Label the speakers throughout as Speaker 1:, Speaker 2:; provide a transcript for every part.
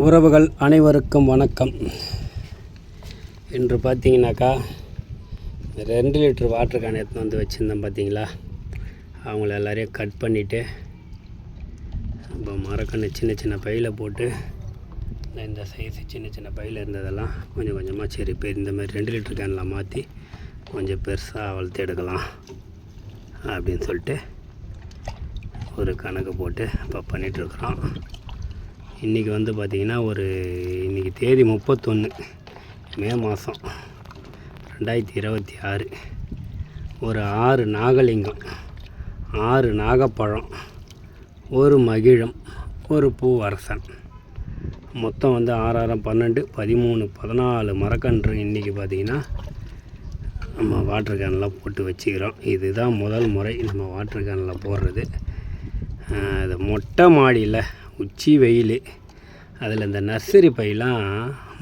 Speaker 1: உறவுகள் அனைவருக்கும் வணக்கம். இன்று பார்த்தீங்கன்னாக்கா 2 லிட்டர் வாட்டர் கேன் எடுத்து வந்து வச்சுருந்தேன் பார்த்தீங்களா. அவங்கள எல்லாரையும் கட் பண்ணிவிட்டு இப்போ மரக்கன்று சின்ன சின்ன பையில் போட்டு இந்த சைஸு சின்ன சின்ன பையில் இருந்ததெல்லாம் கொஞ்சம் கொஞ்சமாக சரி இப்போ இந்த மாதிரி 2 லிட்டர் கேனில் மாற்றி கொஞ்சம் பெருசாக வளர்த்து எடுக்கலாம் அப்படின்னு சொல்லிட்டு ஒரு கணக்கு போட்டு இப்போ பண்ணிகிட்ருக்குறோம். இன்றைக்கி வந்து பார்த்திங்கன்னா இன்றைக்கி தேதி 31 மே மாதம் 2026. ஒரு 6 நாகலிங்கம், 6 நாகப்பழம், ஒரு மகிழம், ஒரு பூவரசன், மொத்தம் வந்து 6 6 12 13 14 மரக்கன்று இன்றைக்கி பார்த்திங்கன்னா நம்ம வாட்டர் கேனில் போட்டு வச்சுக்கிறோம். இதுதான் முதல் முறை நம்ம வாட்டர் கேனில் போடுறது. அது மொட்டை மாடியில் உச்சி வெயில், அதில் இந்த நர்சரி பையெலாம்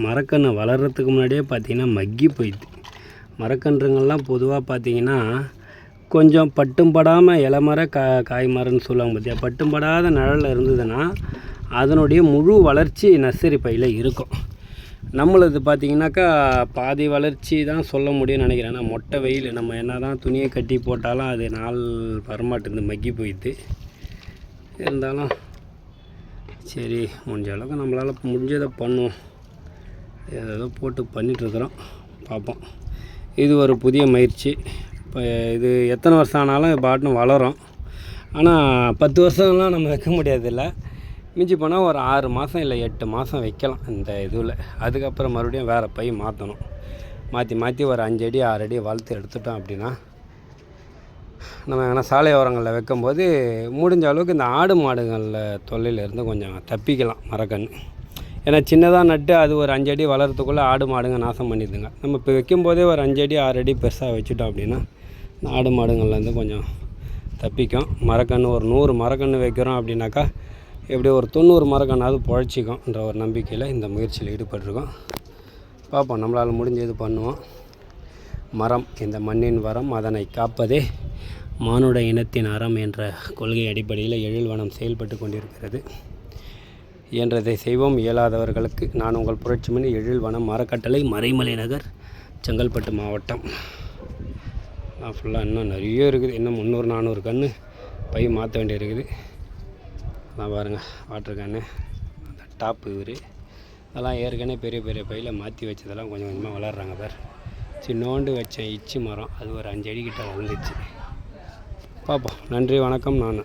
Speaker 1: மரக்கன்று வளர்கிறதுக்கு முன்னாடியே பார்த்திங்கன்னா மக்கி போயிடுது. மரக்கன்றுங்கள்லாம் பொதுவாக பார்த்திங்கன்னா கொஞ்சம் பட்டும் படாமல் இளமர காய் மரம்னு சொல்லுவாங்க பார்த்தியா, பட்டும் படாத நிழலில் இருந்ததுன்னா அதனுடைய முழு வளர்ச்சி நர்சரி பையில் இருக்கும். நம்மளது பார்த்திங்கனாக்கா பாதி வளர்ச்சி தான் சொல்ல முடியும்னு நினைக்கிறேன். ஏன்னா மொட்டை வெயில், நம்ம என்ன தான் துணியை கட்டி போட்டாலும் அது நாள் வரமாட்டேருந்து மக்கி போயிடுது. இருந்தாலும் சரி, முடிஞ்ச அளவுக்கு நம்மளால் முடிஞ்சதை பண்ணுவோம். ஏதோ போட்டு பண்ணிகிட்ருக்குறோம், பார்ப்போம். இது ஒரு புதிய முயற்சி. இப்போ இது எத்தனை வருஷம் ஆனாலும் பாட்டுன்னு வளரும். ஆனால் 10 வருஷம்லாம் நம்ம வைக்க முடியாதில்ல. மிஞ்சி போனால் ஒரு 6 மாதம் இல்லை 8 மாதம் வைக்கலாம் இந்த இதில். அதுக்கப்புறம் மறுபடியும் வேறு பை மாற்றணும். மாற்றி ஒரு 5 அடி 6 அடி வளர்த்து எடுத்துட்டோம் அப்படின்னா நம்ம எங்கன்னா சாலை ஓரங்களில் வைக்கும்போது முடிஞ்ச அளவுக்கு இந்த ஆடு மாடுகளில் தொல்லையிலேருந்து கொஞ்சம் தப்பிக்கலாம் மரக்கன்று. ஏன்னா சின்னதாக நட்டு அது ஒரு 5 அடி வளர்கிறதுக்குள்ளே ஆடு மாடுங்க நாசம் பண்ணிடுதுங்க. நம்ம இப்போ வைக்கும்போதே ஒரு 5 அடி 6 அடி பெருசாக வச்சுட்டோம் அப்படின்னா இந்த ஆடு மாடுங்கள்லேருந்து கொஞ்சம் தப்பிக்கும். மரக்கன்று ஒரு 100 மரக்கன்று வைக்கிறோம் அப்படின்னாக்கா எப்படி ஒரு 90 மரக்கன்றாவது பொழைச்சிக்கும்ன்ற ஒரு நம்பிக்கையில் இந்த முயற்சியில் ஈடுபட்டிருக்கோம். பார்ப்போம், நம்மளால் முடிஞ்சது பண்ணுவோம். மரம் இந்த மண்ணின் வரம், அதனை காப்பதே மானுட இனத்தின் அறம் என்ற கொள்கை அடிப்படையில் எழில்வனம் செயல்பட்டு கொண்டிருக்கிறது. இயன்றதை செய்வோம், இயலாதவர்களுக்கு நான் உங்கள் புரட்சிமணி எழில்வனம் அறக்கட்டளை, மறைமலை நகர், செங்கல்பட்டு மாவட்டம். ஃபுல்லாக இன்னும் நிறைய இருக்குது. இன்னும் 300 400 கன்று பை மாற்ற வேண்டி இருக்குது. அதான் பாருங்கள் வாட்டர் கேனு, அந்த டாப்பு இவர் அதெல்லாம் ஏற்கனவே பெரிய பெரிய பையில் மாற்றி வச்சதெல்லாம் கொஞ்சம் கொஞ்சமாக வளர்கிறாங்க பார். சின்னோண்டு வச்சேன் இச்சி மரம், அது ஒரு 5 அடி கிட்ட வளர்ந்துச்சு. பார்ப்போம். நன்றி, வணக்கம். நான்